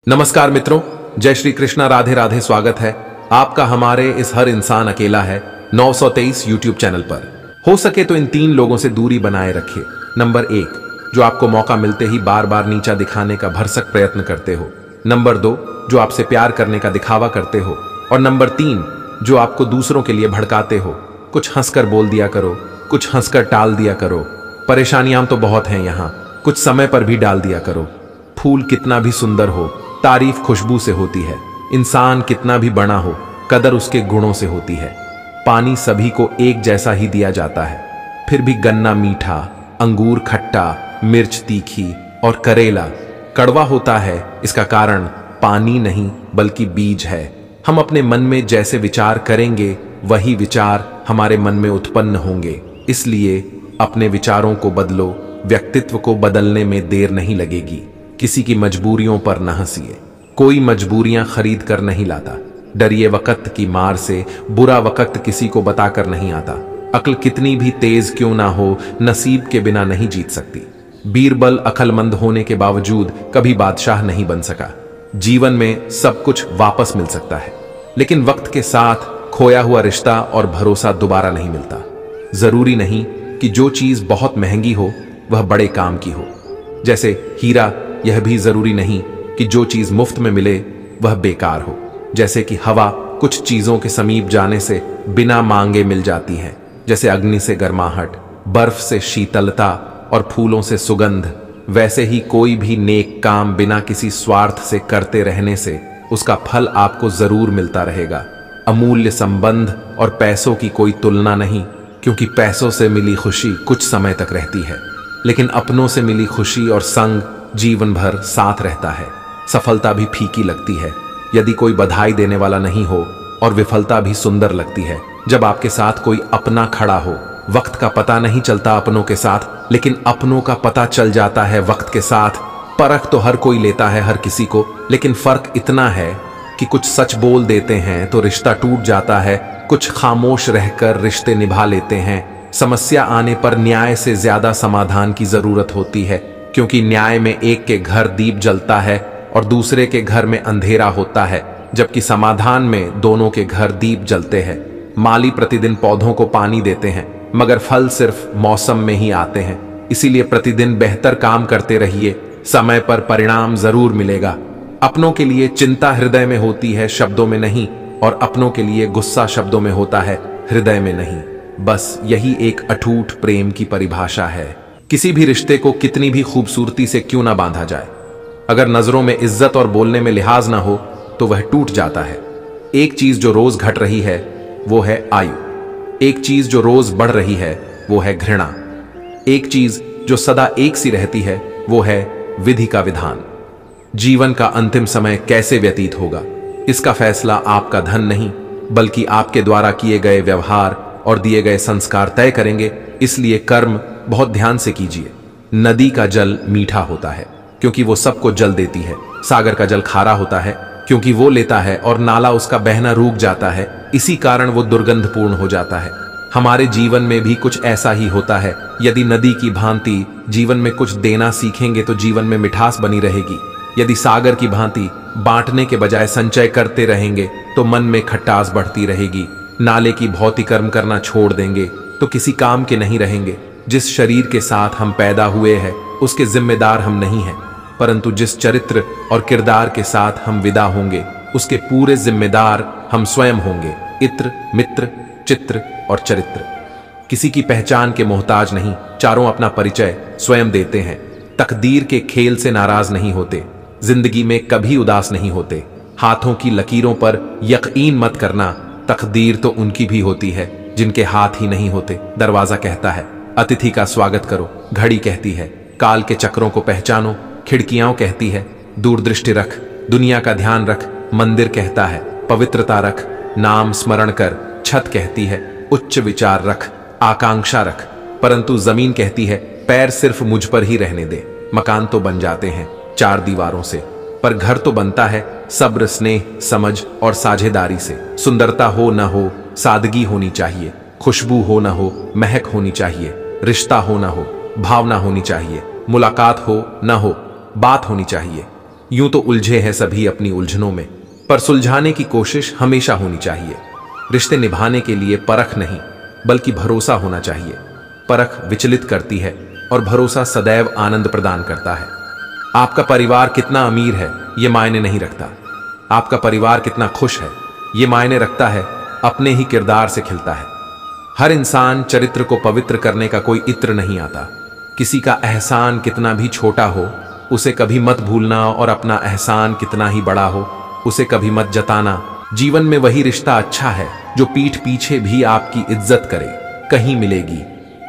नमस्कार मित्रों, जय श्री कृष्णा, राधे राधे। स्वागत है आपका हमारे इस हर इंसान अकेला है 923 यूट्यूब चैनल पर। हो सके तो इन 3 लोगों से दूरी बनाए रखिए। नंबर 1, जो आपको मौका मिलते ही बार बार नीचा दिखाने का भरसक प्रयत्न करते हो। नंबर 2, जो आपसे प्यार करने का दिखावा करते हो। और नंबर 3, जो आपको दूसरों के लिए भड़काते हो। कुछ हंसकर बोल दिया करो, कुछ हंसकर टाल दिया करो। परेशानियां तो बहुत हैं यहाँ, कुछ समय पर भी डाल दिया करो। फूल कितना भी सुंदर हो, तारीफ खुशबू से होती है। इंसान कितना भी बड़ा हो, कदर उसके गुणों से होती है। पानी सभी को एक जैसा ही दिया जाता है, फिर भी गन्ना मीठा, अंगूर खट्टा, मिर्च तीखी और करेला कड़वा होता है। इसका कारण पानी नहीं बल्कि बीज है। हम अपने मन में जैसे विचार करेंगे वही विचार हमारे मन में उत्पन्न होंगे। इसलिए अपने विचारों को बदलो, व्यक्तित्व को बदलने में देर नहीं लगेगी। किसी की मजबूरियों पर न हंसिए, कोई मजबूरियां खरीद कर नहीं लाता। डरिए वक्त की मार से, बुरा वक्त किसी को बताकर नहीं आता। अक्ल कितनी भी तेज क्यों ना हो, नसीब के बिना नहीं जीत सकती। बीरबल अक्लमंद होने के बावजूद कभी बादशाह नहीं बन सका। जीवन में सब कुछ वापस मिल सकता है, लेकिन वक्त के साथ खोया हुआ रिश्ता और भरोसा दोबारा नहीं मिलता। जरूरी नहीं कि जो चीज बहुत महंगी हो वह बड़े काम की हो। जैसे हीरा, यह भी जरूरी नहीं कि जो चीज मुफ्त में मिले वह बेकार हो। जैसे कि हवा कुछ चीजों के समीप जाने से बिना मांगे मिल जाती है। जैसे अग्नि से गर्माहट, बर्फ से शीतलता और फूलों से सुगंध, वैसे ही कोई भी नेक काम बिना किसी स्वार्थ से करते रहने से उसका फल आपको जरूर मिलता रहेगा। अमूल्य संबंध और पैसों की कोई तुलना नहीं, क्योंकि पैसों से मिली खुशी कुछ समय तक रहती है, लेकिन अपनों से मिली खुशी और संग जीवन भर साथ रहता है। सफलता भी फीकी लगती है यदि कोई बधाई देने वाला नहीं हो, और विफलता भी सुंदर लगती है जब आपके साथ कोई अपना खड़ा हो। वक्त का पता नहीं चलता अपनों के साथ, लेकिन अपनों का पता चल जाता है वक्त के साथ। परख तो हर कोई लेता है हर किसी को, लेकिन फर्क इतना है कि कुछ सच बोल देते हैं तो रिश्ता टूट जाता है, कुछ खामोश रहकर रिश्ते निभा लेते हैं। समस्या आने पर न्याय से ज्यादा समाधान की जरूरत होती है, क्योंकि न्याय में एक के घर दीप जलता है और दूसरे के घर में अंधेरा होता है, जबकि समाधान में दोनों के घर दीप जलते हैं। माली प्रतिदिन पौधों को पानी देते हैं, मगर फल सिर्फ मौसम में ही आते हैं। इसीलिए प्रतिदिन बेहतर काम करते रहिए, समय पर परिणाम जरूर मिलेगा। अपनों के लिए चिंता हृदय में होती है, शब्दों में नहीं, और अपनों के लिए गुस्सा शब्दों में होता है, हृदय में नहीं। बस यही एक अटूट प्रेम की परिभाषा है। किसी भी रिश्ते को कितनी भी खूबसूरती से क्यों ना बांधा जाए, अगर नजरों में इज्जत और बोलने में लिहाज ना हो तो वह टूट जाता है। एक चीज जो रोज घट रही है वो है आयु, एक चीज जो रोज बढ़ रही है वो है घृणा, एक चीज जो सदा एक सी रहती है वो है विधि का विधान। जीवन का अंतिम समय कैसे व्यतीत होगा, इसका फैसला आपका धन नहीं बल्कि आपके द्वारा किए गए व्यवहार और दिए गए संस्कार तय करेंगे। इसलिए कर्म बहुत ध्यान से कीजिए। नदी का जल मीठा होता है क्योंकि वो सबको जल देती है। सागर का जल खारा होता है क्योंकि वो लेता है और नाला उसका बहना रुक जाता है, इसी कारण वो दुर्गंधपूर्ण हो जाता है। हमारे जीवन में भी कुछ ऐसा ही होता है। यदि नदी की भांति जीवन में कुछ देना सीखेंगे तो जीवन में मिठास बनी रहेगी। यदि सागर की भांति बांटने के बजाय संचय करते रहेंगे तो मन में खटास बढ़ती रहेगी। नाले की भौतिक कर्म करना छोड़ देंगे तो किसी काम के नहीं रहेंगे। जिस शरीर के साथ हम पैदा हुए हैं उसके जिम्मेदार हम नहीं हैं, परंतु जिस चरित्र और किरदार के साथ हम विदा होंगे उसके पूरे जिम्मेदार हम स्वयं होंगे। इत्र, मित्र, चित्र और चरित्र किसी की पहचान के मोहताज नहीं, चारों अपना परिचय स्वयं देते हैं। तकदीर के खेल से नाराज नहीं होते, जिंदगी में कभी उदास नहीं होते। हाथों की लकीरों पर यकीन मत करना, तकदीर तो उनकी भी होती है जिनके हाथ ही नहीं होते। दरवाजा कहता है अतिथि का स्वागत करो, घड़ी कहती है काल के चक्रों को पहचानो, खिड़कियां कहती है दूरदृष्टि रख, दुनिया का ध्यान रख। मंदिर कहता है पवित्रता रख, नाम स्मरण कर। छत कहती है उच्च विचार रख, आकांक्षा रख। परंतु जमीन कहती है पैर सिर्फ मुझ पर ही रहने दे। मकान तो बन जाते हैं 4 दीवारों से, पर घर तो बनता है सब्र, स्नेह, समझ और साझेदारी से। सुंदरता हो न हो, सादगी होनी चाहिए। खुशबू हो न हो, महक होनी चाहिए। रिश्ता हो न हो, भावना होनी चाहिए। मुलाकात हो न हो, बात होनी चाहिए। यूं तो उलझे हैं सभी अपनी उलझनों में, पर सुलझाने की कोशिश हमेशा होनी चाहिए। रिश्ते निभाने के लिए परख नहीं बल्कि भरोसा होना चाहिए। परख विचलित करती है और भरोसा सदैव आनंद प्रदान करता है। आपका परिवार कितना अमीर है ये मायने नहीं रखता, आपका परिवार कितना खुश है ये मायने रखता है अपने ही किरदार से खिलता है। हर इंसान चरित्र को पवित्र करने का कोई इत्र नहीं आता। किसी का एहसान कितना भी छोटा हो उसे कभी मत भूलना, और अपना एहसान कितना ही बड़ा हो उसे कभी मत जताना। जीवन में वही रिश्ता अच्छा है जो पीठ पीछे भी आपकी इज्जत करे। कहीं मिलेगी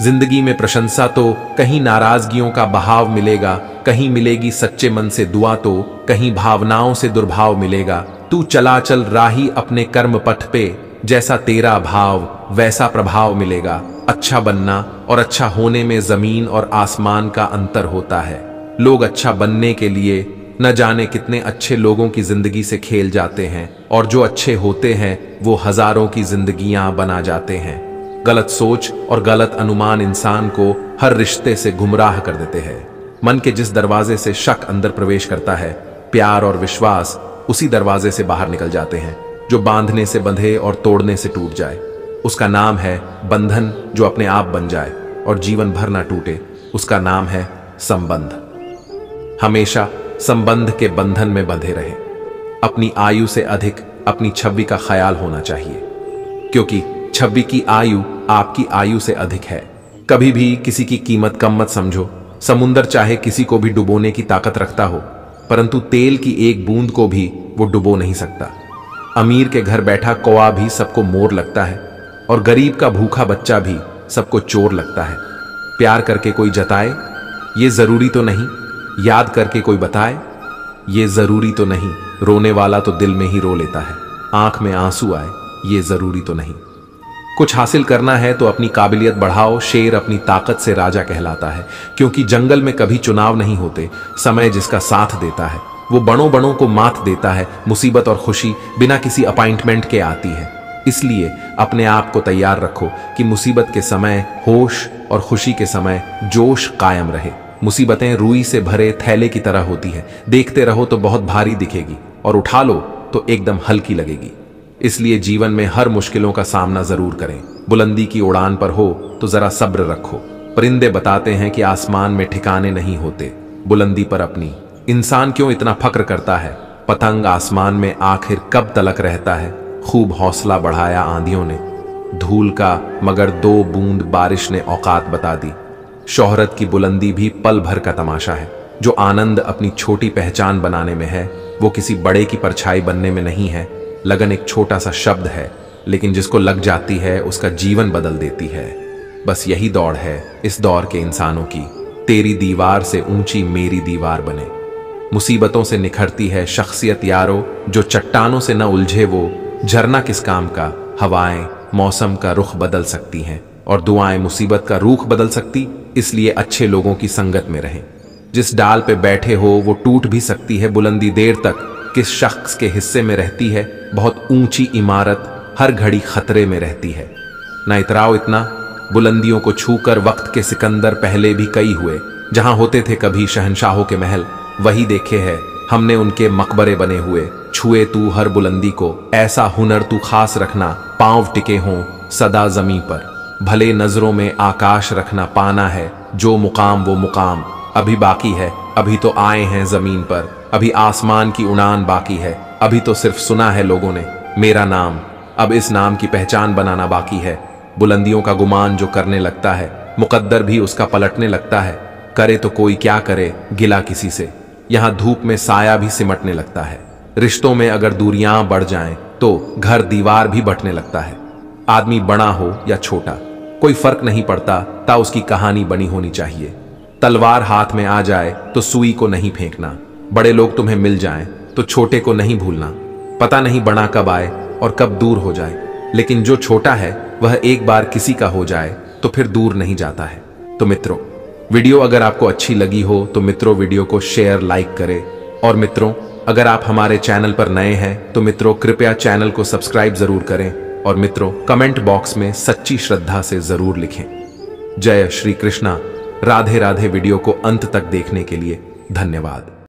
जिंदगी में प्रशंसा तो कहीं नाराजगियों का बहाव मिलेगा, कहीं मिलेगी सच्चे मन से दुआ तो कहीं भावनाओं से दुर्भाव मिलेगा। तू चला चल राही अपने कर्म पथ पे, जैसा तेरा भाव वैसा प्रभाव मिलेगा। अच्छा बनना और अच्छा होने में जमीन और आसमान का अंतर होता है। लोग अच्छा बनने के लिए न जाने कितने अच्छे लोगों की जिंदगी से खेल जाते हैं, और जो अच्छे होते हैं वो हजारों की जिंदगियां बना जाते हैं। गलत सोच और गलत अनुमान इंसान को हर रिश्ते से गुमराह कर देते हैं। मन के जिस दरवाजे से शक अंदर प्रवेश करता है, प्यार और विश्वास उसी दरवाजे से बाहर निकल जाते हैं। जो बांधने से बंधे और तोड़ने से टूट जाए उसका नाम है बंधन, जो अपने आप बन जाए और जीवन भर ना टूटे उसका नाम है संबंध। हमेशा संबंध के बंधन में बंधे रहे। अपनी आयु से अधिक अपनी छवि का ख्याल होना चाहिए, क्योंकि छवि की आयु आपकी आयु से अधिक है। कभी भी किसी की कीमत कम मत समझो। समुंदर चाहे किसी को भी डुबोने की ताकत रखता हो, परंतु तेल की एक बूंद को भी वो डुबो नहीं सकता। अमीर के घर बैठा कौवा भी सबको मोर लगता है, और गरीब का भूखा बच्चा भी सबको चोर लगता है। प्यार करके कोई जताए ये जरूरी तो नहीं, याद करके कोई बताए ये जरूरी तो नहीं। रोने वाला तो दिल में ही रो लेता है, आंख में आंसू आए ये जरूरी तो नहीं। कुछ हासिल करना है तो अपनी काबिलियत बढ़ाओ। शेर अपनी ताकत से राजा कहलाता है, क्योंकि जंगल में कभी चुनाव नहीं होते। समय जिसका साथ देता है वो बड़ों बड़ों को मात देता है। मुसीबत और खुशी बिना किसी अपॉइंटमेंट के आती है, इसलिए अपने आप को तैयार रखो कि मुसीबत के समय होश और खुशी के समय जोश कायम रहे। मुसीबतें रुई से भरे थैले की तरह होती है, देखते रहो तो बहुत भारी दिखेगी और उठा लो तो एकदम हल्की लगेगी। इसलिए जीवन में हर मुश्किलों का सामना जरूर करें। बुलंदी की उड़ान पर हो तो जरा सब्र रखो। परिंदे बताते हैं कि आसमान में ठिकाने नहीं होते, बुलंदी पर अपनी। इंसान क्यों इतना फक्र करता है? पतंग आसमान में आखिर कब तलक रहता है? खूब हौसला बढ़ाया आंधियों ने धूल का, मगर 2 बूंद बारिश ने औकात बता दी। शोहरत की बुलंदी भी पल भर का तमाशा है। जो आनंद अपनी छोटी पहचान बनाने में है वो किसी बड़े की परछाई बनने में नहीं है। लगन एक छोटा सा शब्द है, लेकिन जिसको लग जाती है उसका जीवन बदल देती है। बस यही दौड़ है इस दौर के इंसानों की। तेरी दीवार से ऊंची मेरी दीवार बने। मुसीबतों से निखरती है शख्सियत यारो, जो चट्टानों से न उलझे वो झरना किस काम का। हवाएं मौसम का रुख बदल सकती हैं और दुआएं मुसीबत का रुख बदल सकती, इसलिए अच्छे लोगों की संगत में रहें। जिस डाल पे बैठे हो वो टूट भी सकती है। बुलंदी देर तक किस शख्स के हिस्से में रहती है? बहुत ऊंची इमारत हर घड़ी खतरे में रहती है। न इतराओ इतना, बुलंदियों को छूकर वक्त के सिकंदर पहले भी कई हुए। जहां होते थे कभी शहंशाहों के महल, वही देखे हैं हमने उनके मकबरे बने हुए। छुए तू हर बुलंदी को, ऐसा हुनर तू खास रखना, पांव टिके हों सदा जमी पर। भले नजरों में आकाश रखना, पाना है जो मुकाम वो मुकाम अभी बाकी है। अभी तो आए हैं जमीन पर, अभी आसमान की उड़ान बाकी है। अभी तो सिर्फ सुना है लोगों ने मेरा नाम, अब इस नाम की पहचान बनाना बाकी है। बुलंदियों का गुमान जो करने लगता है, मुकद्दर भी उसका पलटने लगता है। करे तो कोई क्या करे गिला किसी से, यहाँ धूप में साया भी सिमटने लगता है। रिश्तों में अगर दूरियां बढ़ जाएं तो घर दीवार भी बंटने लगता है। आदमी बड़ा हो या छोटा कोई फर्क नहीं पड़ता, ता उसकी कहानी बनी होनी चाहिए। तलवार हाथ में आ जाए तो सुई को नहीं फेंकना। बड़े लोग तुम्हें मिल जाएं तो छोटे को नहीं भूलना। पता नहीं बड़ा कब आए और कब दूर हो जाए, लेकिन जो छोटा है वह एक बार किसी का हो जाए तो फिर दूर नहीं जाता है। तो मित्रों, वीडियो अगर आपको अच्छी लगी हो तो मित्रों वीडियो को शेयर लाइक करें। और मित्रों, अगर आप हमारे चैनल पर नए हैं तो मित्रों कृपया चैनल को सब्सक्राइब जरूर करें। और मित्रों कमेंट बॉक्स में सच्ची श्रद्धा से जरूर लिखें जय श्री कृष्णा। राधे राधे। वीडियो को अंत तक देखने के लिए धन्यवाद।